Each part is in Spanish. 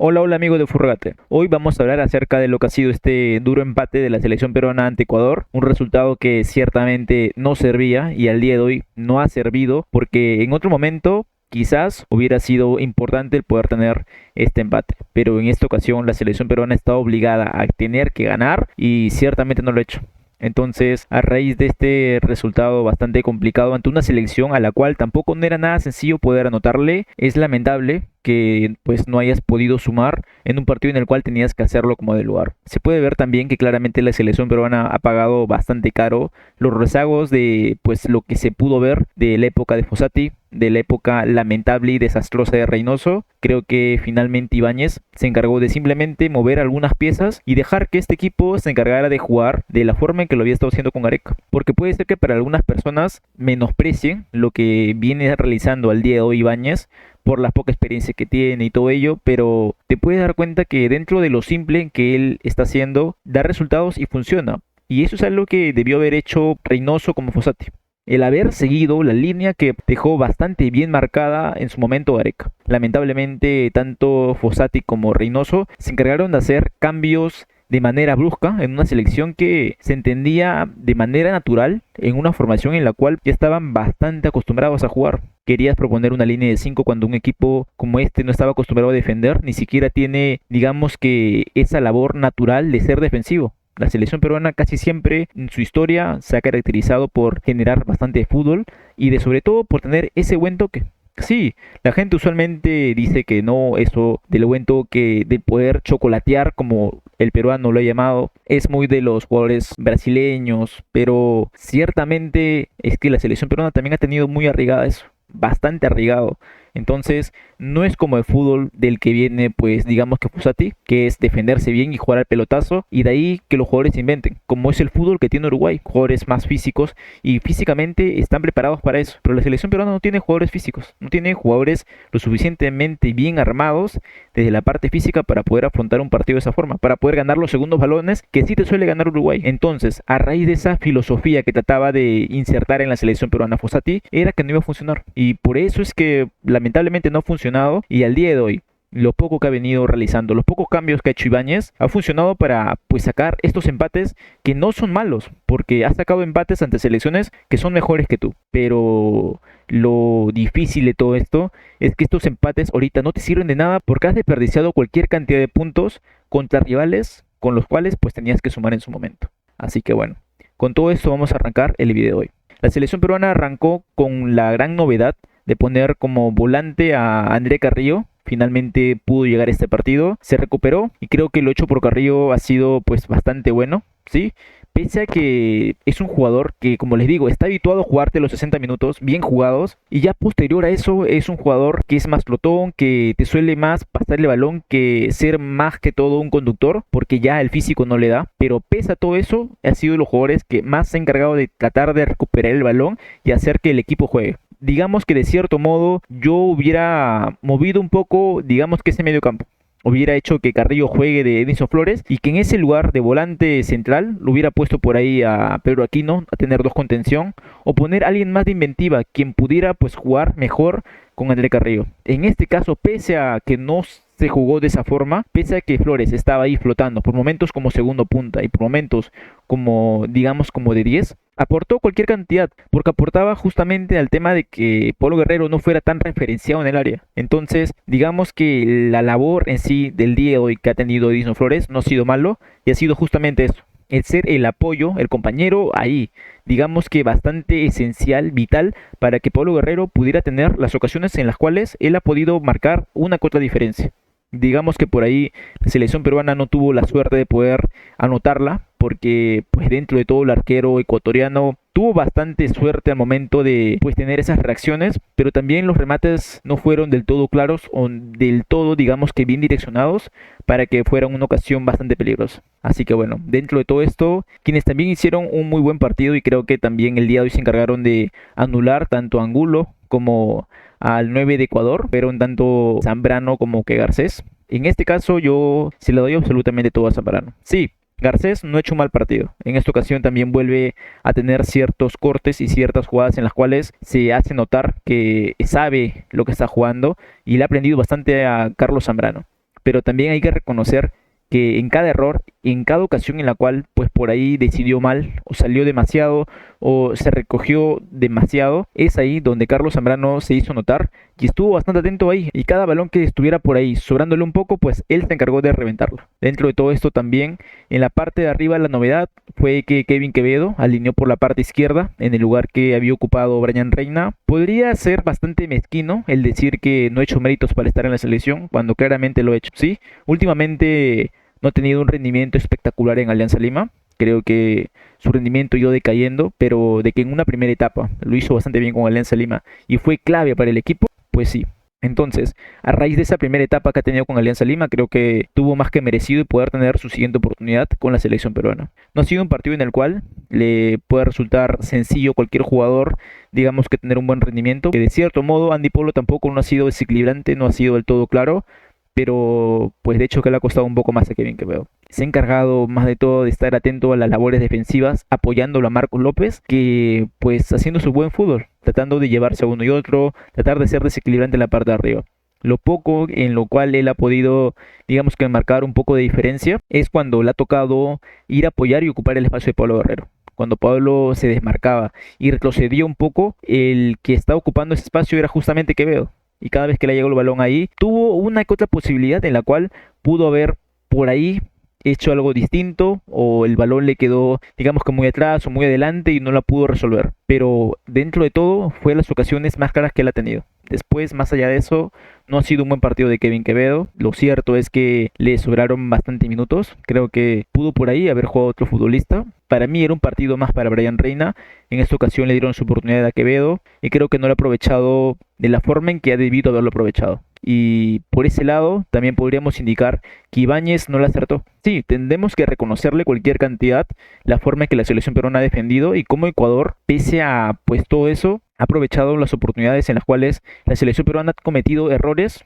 Hola, hola amigo de Furgate. Hoy vamos a hablar acerca de lo que ha sido este duro empate de la selección peruana ante Ecuador, un resultado que ciertamente no servía y al día de hoy no ha servido porque en otro momento quizás hubiera sido importante el poder tener este empate, pero en esta ocasión la selección peruana está obligada a tener que ganar y ciertamente no lo ha hecho. Entonces, a raíz de este resultado bastante complicado ante una selección a la cual tampoco no era nada sencillo poder anotarle, es lamentable que pues no hayas podido sumar en un partido en el cual tenías que hacerlo como de lugar. Se puede ver también que claramente la selección peruana ha pagado bastante caro los rezagos de pues lo que se pudo ver de la época de Fossati, de la época lamentable y desastrosa de Reynoso. Creo que finalmente Ibáñez se encargó de simplemente mover algunas piezas y dejar que este equipo se encargara de jugar de la forma en que lo había estado haciendo con Gareca. Porque puede ser que para algunas personas menosprecien lo que viene realizando al día de hoy Ibáñez por la poca experiencia que tiene y todo ello, pero te puedes dar cuenta que dentro de lo simple que él está haciendo, da resultados y funciona. Y eso es algo que debió haber hecho Reynoso como Fossati. El haber seguido la línea que dejó bastante bien marcada en su momento Gareca. Lamentablemente, tanto Fossati como Reynoso se encargaron de hacer cambios de manera brusca en una selección que se entendía de manera natural en una formación en la cual ya estaban bastante acostumbrados a jugar. Querías proponer una línea de 5 cuando un equipo como este no estaba acostumbrado a defender, ni siquiera tiene, digamos que, esa labor natural de ser defensivo. La selección peruana casi siempre en su historia se ha caracterizado por generar bastante fútbol y de sobre todo por tener ese buen toque. Sí, la gente usualmente dice que no, eso del buen toque, de poder chocolatear, como el peruano lo ha llamado, es muy de los jugadores brasileños, pero ciertamente es que la selección peruana también ha tenido muy arraigada eso, bastante arraigado. Entonces, no es como el fútbol del que viene, pues digamos que Fossati, que es defenderse bien y jugar al pelotazo, y de ahí que los jugadores se inventen, como es el fútbol que tiene Uruguay, jugadores más físicos y físicamente están preparados para eso. Pero la selección peruana no tiene jugadores físicos, no tiene jugadores lo suficientemente bien armados desde la parte física para poder afrontar un partido de esa forma, para poder ganar los segundos balones que sí te suele ganar Uruguay. Entonces, a raíz de esa filosofía que trataba de insertar en la selección peruana Fossati, era que no iba a funcionar. Y por eso es que lamentablemente no ha funcionado y al día de hoy lo poco que ha venido realizando, los pocos cambios que ha hecho Ibáñez, ha funcionado para pues sacar estos empates que no son malos, porque ha sacado empates ante selecciones que son mejores que tú. Pero lo difícil de todo esto es que estos empates ahorita no te sirven de nada porque has desperdiciado cualquier cantidad de puntos contra rivales con los cuales pues tenías que sumar en su momento. Así que bueno, con todo esto vamos a arrancar el video de hoy. La selección peruana arrancó con la gran novedad de poner como volante a André Carrillo. Finalmente pudo llegar a este partido, se recuperó y creo que lo hecho por Carrillo ha sido pues bastante bueno, ¿sí? Pese a que es un jugador que, como les digo, está habituado a jugarte los 60 minutos bien jugados y ya posterior a eso es un jugador que es más flotón, que te suele más pasar el balón que ser más que todo un conductor, porque ya el físico no le da, pero pese a todo eso ha sido de los jugadores que más se ha encargado de tratar de recuperar el balón y hacer que el equipo juegue. Digamos que de cierto modo yo hubiera movido un poco, digamos que ese medio campo. Hubiera hecho que Carrillo juegue de Edinson Flores y que en ese lugar de volante central lo hubiera puesto por ahí a Pedro Aquino a tener dos contención o poner a alguien más de inventiva quien pudiera pues jugar mejor con André Carrillo. En este caso, pese a que no se jugó de esa forma, pese a que Flores estaba ahí flotando por momentos como segundo punta y por momentos como digamos como de 10, aportó cualquier cantidad, porque aportaba justamente al tema de que Polo Guerrero no fuera tan referenciado en el área. Entonces, digamos que la labor en sí del día de hoy que ha tenido Edinson Flores no ha sido malo, y ha sido justamente eso, el ser el apoyo, el compañero ahí, digamos que bastante esencial, vital, para que Polo Guerrero pudiera tener las ocasiones en las cuales él ha podido marcar una que otra diferencia. Digamos que por ahí la selección peruana no tuvo la suerte de poder anotarla, porque pues dentro de todo el arquero ecuatoriano tuvo bastante suerte al momento de pues tener esas reacciones, pero también los remates no fueron del todo claros o del todo digamos que bien direccionados para que fuera una ocasión bastante peligrosa. Así que bueno, dentro de todo esto, quienes también hicieron un muy buen partido y creo que también el día de hoy se encargaron de anular tanto a Angulo como al 9 de Ecuador, pero un tanto Zambrano como que Garcés. En este caso yo se le doy absolutamente todo a Zambrano. Sí, Garcés no ha hecho un mal partido. En esta ocasión también vuelve a tener ciertos cortes y ciertas jugadas en las cuales se hace notar que sabe lo que está jugando y le ha aprendido bastante a Carlos Zambrano. pero también hay que reconocer que en cada error, en cada ocasión en la cual pues por ahí decidió mal o salió demasiado o se recogió demasiado, es ahí donde Carlos Zambrano se hizo notar y estuvo bastante atento ahí, y cada balón que estuviera por ahí sobrándole un poco, pues él se encargó de reventarlo. Dentro de todo esto también, en la parte de arriba, la novedad fue que Kevin Quevedo alineó por la parte izquierda en el lugar que había ocupado Brian Reina. Podría ser bastante mezquino el decir que no ha hecho méritos para estar en la selección cuando claramente lo ha hecho. Sí, últimamente no ha tenido un rendimiento espectacular en Alianza Lima. Creo que su rendimiento ido decayendo, pero de que en una primera etapa lo hizo bastante bien con Alianza Lima y fue clave para el equipo, pues sí. Entonces, a raíz de esa primera etapa que ha tenido con Alianza Lima, creo que tuvo más que merecido y poder tener su siguiente oportunidad con la selección peruana. No ha sido un partido en el cual le puede resultar sencillo a cualquier jugador, digamos, que tener un buen rendimiento. Que de cierto modo, Andy Polo tampoco no ha sido desequilibrante, no ha sido del todo claro, pero pues de hecho que le ha costado un poco más a Kevin Quevedo. Se ha encargado más de todo de estar atento a las labores defensivas, apoyándolo a Marcos López, que pues haciendo su buen fútbol, tratando de llevarse a uno y otro, tratar de ser desequilibrante en la parte de arriba. Lo poco en lo cual él ha podido, digamos que marcar un poco de diferencia, es cuando le ha tocado ir a apoyar y ocupar el espacio de Pablo Guerrero. Cuando Pablo se desmarcaba y retrocedía un poco, el que estaba ocupando ese espacio era justamente Quevedo. Y cada vez que le llegó el balón ahí, tuvo una que otra posibilidad en la cual pudo haber por ahí hecho algo distinto, o el balón le quedó, digamos que muy atrás o muy adelante y no la pudo resolver. Pero dentro de todo, fue las ocasiones más claras que él ha tenido. Después, más allá de eso, no ha sido un buen partido de Kevin Quevedo. Lo cierto es que le sobraron bastantes minutos. Creo que pudo por ahí haber jugado otro futbolista. Para mí era un partido más para Brian Reina. En esta ocasión le dieron su oportunidad a Quevedo y creo que no lo ha aprovechado de la forma en que ha debido haberlo aprovechado. Y por ese lado también podríamos indicar que Ibáñez no la acertó. Sí, tendremos que reconocerle cualquier cantidad la forma en que la selección peruana ha defendido y cómo Ecuador, pese a pues todo eso, ha aprovechado las oportunidades en las cuales la selección peruana ha cometido errores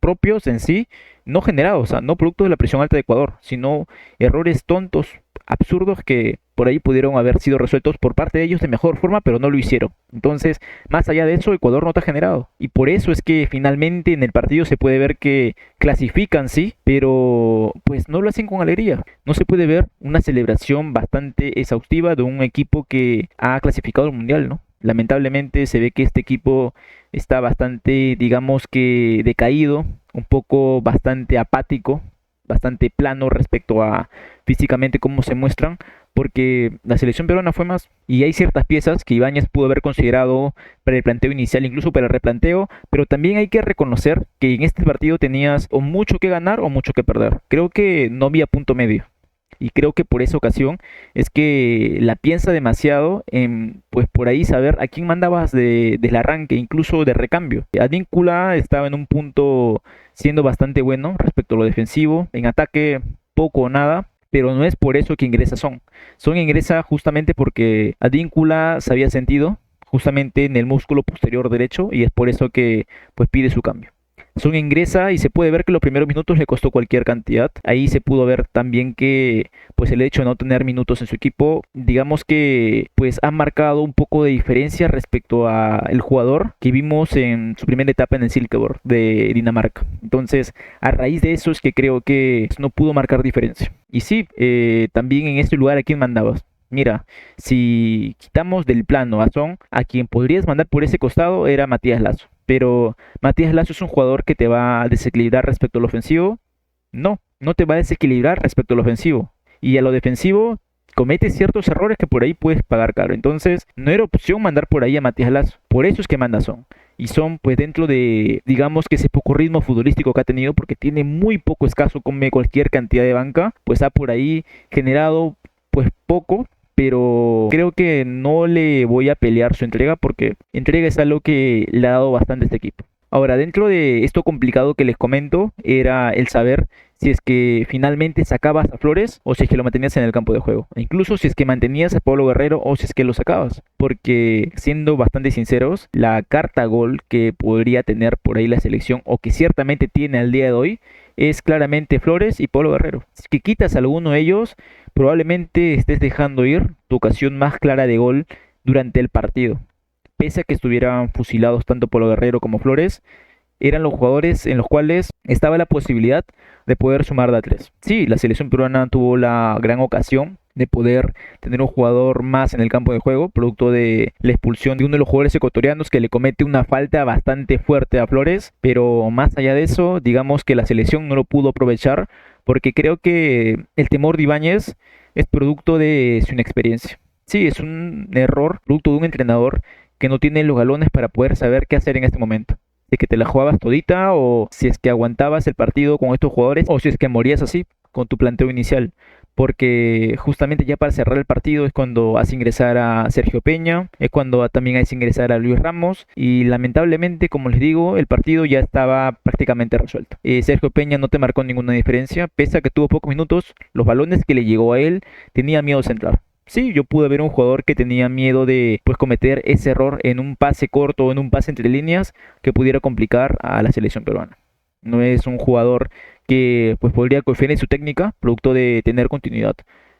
propios en sí, no generados, o sea, no producto de la presión alta de Ecuador, sino errores tontos, absurdos, que por ahí pudieron haber sido resueltos por parte de ellos de mejor forma, pero no lo hicieron. Entonces, más allá de eso, Ecuador no te ha generado. Y por eso es que finalmente en el partido se puede ver que clasifican, sí, pero pues no lo hacen con alegría. No se puede ver una celebración bastante exhaustiva de un equipo que ha clasificado al Mundial, ¿no? Lamentablemente se ve que este equipo está bastante, digamos que decaído, un poco bastante apático, bastante plano respecto a físicamente cómo se muestran, porque la selección peruana fue más. Y hay ciertas piezas que Ibáñez pudo haber considerado para el planteo inicial, incluso para el replanteo, pero también hay que reconocer que en este partido tenías o mucho que ganar o mucho que perder. Creo que no había punto medio. Y creo que por esa ocasión es que la piensa demasiado en, pues por ahí saber a quién mandabas del arranque, incluso de recambio. Advíncula estaba en un punto siendo bastante bueno respecto a lo defensivo, en ataque poco o nada, pero no es por eso que ingresa Son. Son ingresa justamente porque Advíncula se había sentido justamente en el músculo posterior derecho y es por eso que pues pide su cambio. Son ingresa y se puede ver que los primeros minutos le costó cualquier cantidad. Ahí se pudo ver también que pues el hecho de no tener minutos en su equipo, digamos que pues ha marcado un poco de diferencia respecto a el jugador que vimos en su primera etapa en el Silkeborg de Dinamarca. Entonces, a raíz de eso es que creo que no pudo marcar diferencia. Y sí, también en este lugar, ¿a quién mandabas? Mira, si quitamos del plano a Son, a quien podrías mandar por ese costado era Matías Lazo. Pero Matías Lazo es un jugador que te va a desequilibrar respecto al ofensivo. No, no te va a desequilibrar respecto al ofensivo. Y a lo defensivo comete ciertos errores que por ahí puedes pagar caro. Entonces, no era opción mandar por ahí a Matías Lazo. Por eso es que manda Son. Y Son, pues dentro de, digamos que ese poco ritmo futbolístico que ha tenido, porque tiene muy poco escaso, come cualquier cantidad de banca, pues ha por ahí generado pues poco, pero creo que no le voy a pelear su entrega porque entrega es algo que le ha dado bastante a este equipo. Ahora, dentro de esto complicado que les comento, era el saber si es que finalmente sacabas a Flores o si es que lo mantenías en el campo de juego. E incluso si es que mantenías a Pablo Guerrero o si es que lo sacabas. Porque, siendo bastante sinceros, la carta gol que podría tener por ahí la selección, o que ciertamente tiene al día de hoy, es claramente Flores y Pablo Guerrero. Si que quitas a alguno de ellos, probablemente estés dejando ir tu ocasión más clara de gol durante el partido. Pese a que estuvieran fusilados tanto Pablo Guerrero como Flores, eran los jugadores en los cuales estaba la posibilidad de poder sumar de a tres. Sí, la selección peruana tuvo la gran ocasión de poder tener un jugador más en el campo de juego, producto de la expulsión de uno de los jugadores ecuatorianos que le comete una falta bastante fuerte a Flores, pero más allá de eso, digamos que la selección no lo pudo aprovechar, porque creo que el temor de Ibáñez es producto de su inexperiencia. Sí, es un error, producto de un entrenador que no tiene los galones para poder saber qué hacer en este momento. De que te la jugabas todita o si es que aguantabas el partido con estos jugadores o si es que morías así con tu planteo inicial. Porque justamente ya para cerrar el partido es cuando hace ingresar a Sergio Peña, es cuando también hace ingresar a Luis Ramos y lamentablemente, como les digo, el partido ya estaba prácticamente resuelto. Sergio Peña no te marcó ninguna diferencia, pese a que tuvo pocos minutos, los balones que le llegó a él tenía miedo de centrar. Sí, yo pude ver un jugador que tenía miedo de pues cometer ese error en un pase corto o en un pase entre líneas que pudiera complicar a la selección peruana. No es un jugador que pues podría confiar en su técnica, producto de tener continuidad.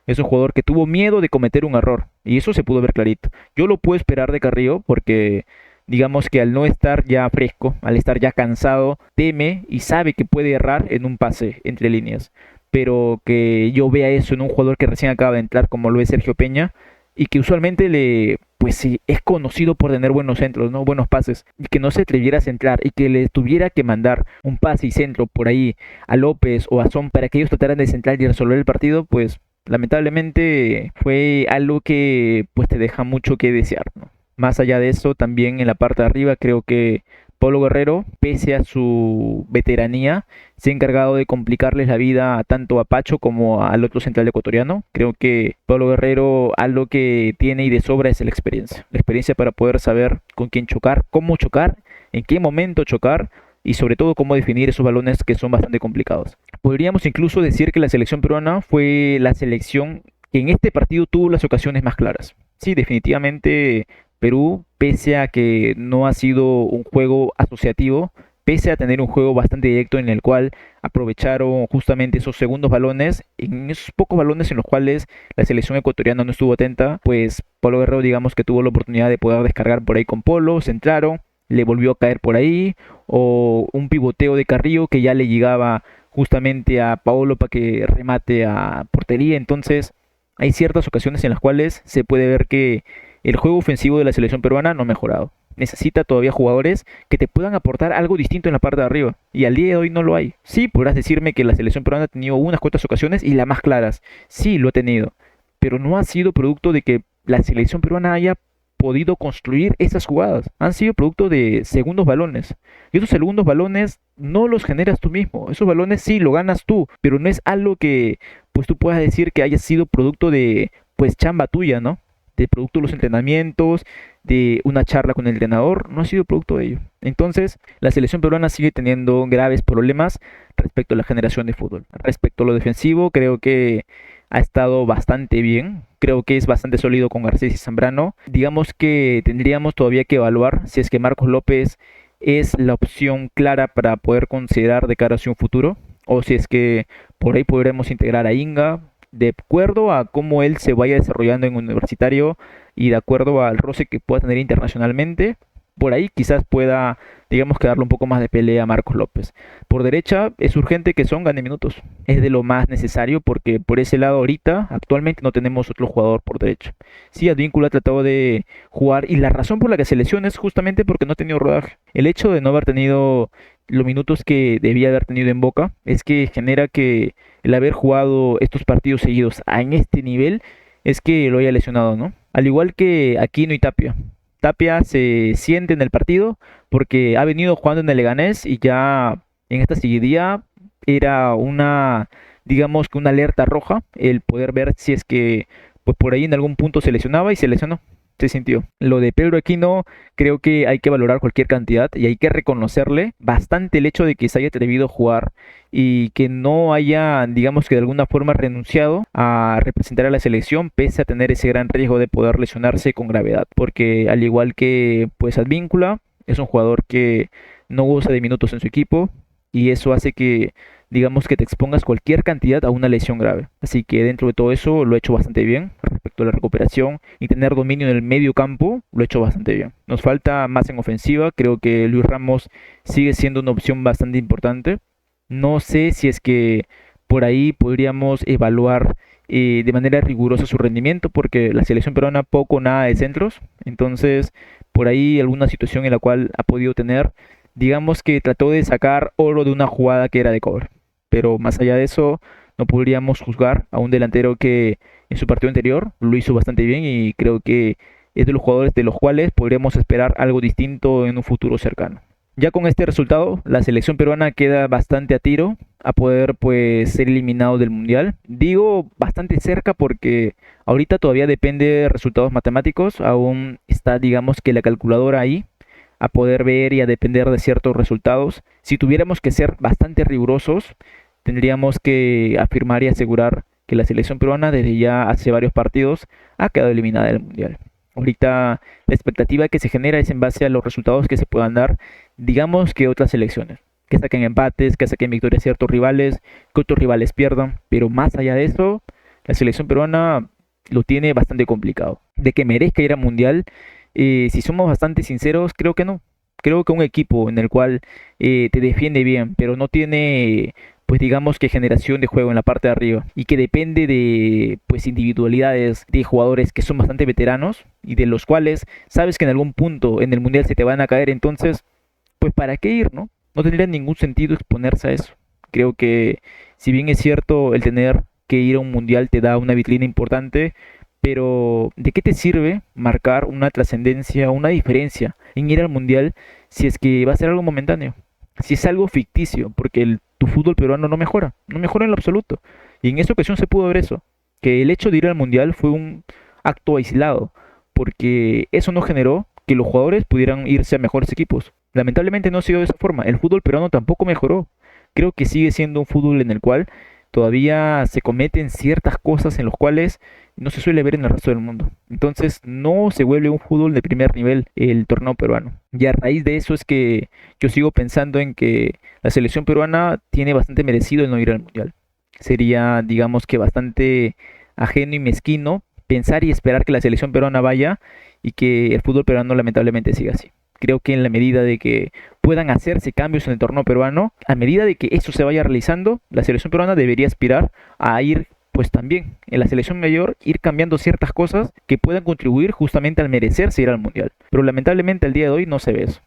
Es un jugador que tuvo miedo de cometer un error y eso se pudo ver clarito. Yo lo puedo esperar de Carrillo porque digamos que al no estar ya fresco, al estar ya cansado, teme y sabe que puede errar en un pase entre líneas. Pero que yo vea eso en un jugador que recién acaba de entrar como lo es Sergio Peña y que usualmente pues sí, es conocido por tener buenos centros, ¿no? Buenos pases, y que no se atreviera a centrar y que le tuviera que mandar un pase y centro por ahí a López o a Son para que ellos trataran de centrar y resolver el partido, pues lamentablemente fue algo que pues te deja mucho que desear, ¿no? Más allá de eso, también en la parte de arriba creo que Pablo Guerrero, pese a su veteranía, se ha encargado de complicarles la vida tanto a Pacho como al otro central ecuatoriano. Creo que Pablo Guerrero algo que tiene y de sobra es la experiencia. La experiencia para poder saber con quién chocar, cómo chocar, en qué momento chocar y sobre todo cómo definir esos balones que son bastante complicados. Podríamos incluso decir que la selección peruana fue la selección que en este partido tuvo las ocasiones más claras. Sí, definitivamente Perú, pese a que no ha sido un juego asociativo, pese a tener un juego bastante directo en el cual aprovecharon justamente esos segundos balones, en esos pocos balones en los cuales la selección ecuatoriana no estuvo atenta, pues Polo Guerrero digamos que tuvo la oportunidad de poder descargar por ahí con Polo, centraron, le volvió a caer por ahí, o un pivoteo de Carrillo que ya le llegaba justamente a Paolo para que remate a portería, entonces hay ciertas ocasiones en las cuales se puede ver que el juego ofensivo de la selección peruana no ha mejorado. Necesita todavía jugadores que te puedan aportar algo distinto en la parte de arriba. Y al día de hoy no lo hay. Sí, podrás decirme que la selección peruana ha tenido unas cuantas ocasiones y las más claras. Sí, lo ha tenido. Pero no ha sido producto de que la selección peruana haya podido construir esas jugadas. Han sido producto de segundos balones. Y esos segundos balones no los generas tú mismo. Esos balones sí lo ganas tú. Pero no es algo que pues tú puedas decir que haya sido producto de pues chamba tuya, ¿no? De producto de los entrenamientos, de una charla con el entrenador, no ha sido producto de ello. Entonces, la selección peruana sigue teniendo graves problemas respecto a la generación de fútbol. Respecto a lo defensivo, creo que ha estado bastante bien. Creo que es bastante sólido con Garcés y Zambrano. Digamos que tendríamos todavía que evaluar si es que Marcos López es la opción clara para poder considerar de cara hacia un futuro, o si es que por ahí podremos integrar a Inga, de acuerdo a cómo él se vaya desarrollando en universitario y de acuerdo al roce que pueda tener internacionalmente, por ahí quizás pueda, digamos, que darle un poco más de pelea a Marcos López. Por derecha es urgente que Son gane minutos. Es de lo más necesario porque por ese lado ahorita, actualmente no tenemos otro jugador por derecha. Sí, Advíncula ha tratado de jugar y la razón por la que se lesiona es justamente porque no ha tenido rodaje. El hecho de no haber tenido los minutos que debía haber tenido en Boca es que genera que el haber jugado estos partidos seguidos en este nivel es que lo haya lesionado, ¿no? Al igual que Aquino y Tapia. Tapia se siente en el partido porque ha venido jugando en el Leganés y ya en esta seguidilla era una, digamos que una alerta roja el poder ver si es que pues por ahí en algún punto se lesionaba y se lesionó. Se sintió. Lo de Pedro Aquino, creo que hay que valorar cualquier cantidad y hay que reconocerle bastante el hecho de que se haya atrevido a jugar y que no haya, digamos que de alguna forma renunciado a representar a la selección pese a tener ese gran riesgo de poder lesionarse con gravedad. Porque al igual que pues Advíncula, es un jugador que no goza de minutos en su equipo y eso hace que digamos que te expongas cualquier cantidad a una lesión grave. Así que dentro de todo eso lo he hecho bastante bien respecto a la recuperación y tener dominio en el medio campo, lo he hecho bastante bien. Nos falta más en ofensiva, creo que Luis Ramos sigue siendo una opción bastante importante. No sé si es que por ahí podríamos evaluar de manera rigurosa su rendimiento, porque la selección peruana poco o nada de centros, entonces por ahí alguna situación en la cual ha podido tener, digamos que trató de sacar oro de una jugada que era de cobre, pero más allá de eso no podríamos juzgar a un delantero que en su partido anterior lo hizo bastante bien y creo que es de los jugadores de los cuales podríamos esperar algo distinto en un futuro cercano. Ya con este resultado, la selección peruana queda bastante a tiro a poder pues ser eliminado del mundial. Digo bastante cerca porque ahorita todavía depende de resultados matemáticos, aún está digamos que la calculadora ahí a poder ver y a depender de ciertos resultados. Si tuviéramos que ser bastante rigurosos, tendríamos que afirmar y asegurar que la selección peruana desde ya hace varios partidos ha quedado eliminada del mundial. Ahorita la expectativa que se genera es en base a los resultados que se puedan dar, digamos que otras selecciones, que saquen empates, que saquen victorias ciertos rivales, que otros rivales pierdan, pero más allá de eso, la selección peruana lo tiene bastante complicado. De que merezca ir al mundial, si somos bastante sinceros, creo que no. Creo que un equipo en el cual te defiende bien, pero no tiene, pues digamos que generación de juego en la parte de arriba y que depende de, pues individualidades de jugadores que son bastante veteranos y de los cuales sabes que en algún punto en el mundial se te van a caer, entonces, pues ¿para qué ir, no? No tendría ningún sentido exponerse a eso. Creo que si bien es cierto el tener que ir a un mundial te da una vitrina importante, pero ¿de qué te sirve marcar una trascendencia, una diferencia en ir al mundial si es que va a ser algo momentáneo? Si es algo ficticio, porque tu fútbol peruano no mejora en lo absoluto. Y en esta ocasión se pudo ver eso, que el hecho de ir al mundial fue un acto aislado, porque eso no generó que los jugadores pudieran irse a mejores equipos. Lamentablemente no siguió de esa forma. El fútbol peruano tampoco mejoró. Creo que sigue siendo un fútbol en el cual todavía se cometen ciertas cosas en los cuales no se suele ver en el resto del mundo. Entonces no se vuelve un fútbol de primer nivel el torneo peruano. Y a raíz de eso es que yo sigo pensando en que la selección peruana tiene bastante merecido el no ir al mundial. Sería, digamos que bastante ajeno y mezquino pensar y esperar que la selección peruana vaya y que el fútbol peruano lamentablemente siga así. Creo que en la medida de que puedan hacerse cambios en el torneo peruano, a medida de que eso se vaya realizando, la selección peruana debería aspirar a ir, pues también en la selección mayor, ir cambiando ciertas cosas que puedan contribuir justamente al merecerse ir al mundial. Pero lamentablemente al día de hoy no se ve eso.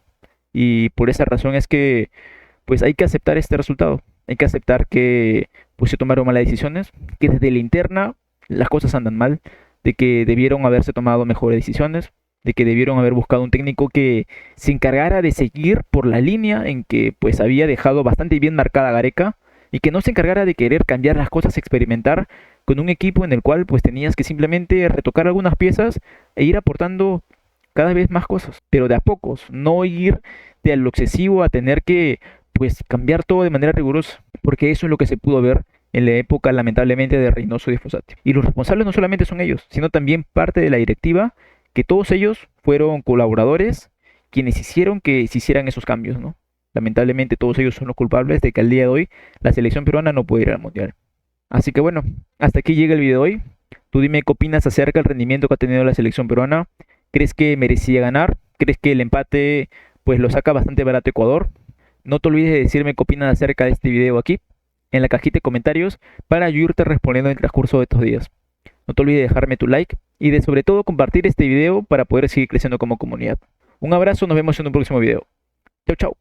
Y por esa razón es que pues hay que aceptar este resultado. Hay que aceptar que pues se tomaron malas decisiones, que desde la interna las cosas andan mal, de que debieron haberse tomado mejores decisiones, de que debieron haber buscado un técnico que se encargara de seguir por la línea en que pues había dejado bastante bien marcada Gareca y que no se encargara de querer cambiar las cosas, experimentar con un equipo en el cual pues tenías que simplemente retocar algunas piezas e ir aportando cada vez más cosas, pero de a pocos, no ir de a lo excesivo a tener que pues cambiar todo de manera rigurosa, porque eso es lo que se pudo ver en la época lamentablemente de Reynoso y de Fossati. Y los responsables no solamente son ellos, sino también parte de la directiva, que todos ellos fueron colaboradores quienes hicieron que se hicieran esos cambios, ¿no? Lamentablemente todos ellos son los culpables de que al día de hoy la selección peruana no puede ir al mundial. Así que bueno, hasta aquí llega el video de hoy. Tú dime qué opinas acerca del rendimiento que ha tenido la selección peruana. ¿Crees que merecía ganar? ¿Crees que el empate pues lo saca bastante barato Ecuador? No te olvides de decirme qué opinas acerca de este video aquí, en la cajita de comentarios, para yo irte respondiendo en el transcurso de estos días. No te olvides de dejarme tu like y de sobre todo compartir este video para poder seguir creciendo como comunidad. Un abrazo, nos vemos en un próximo video. Chau, chau.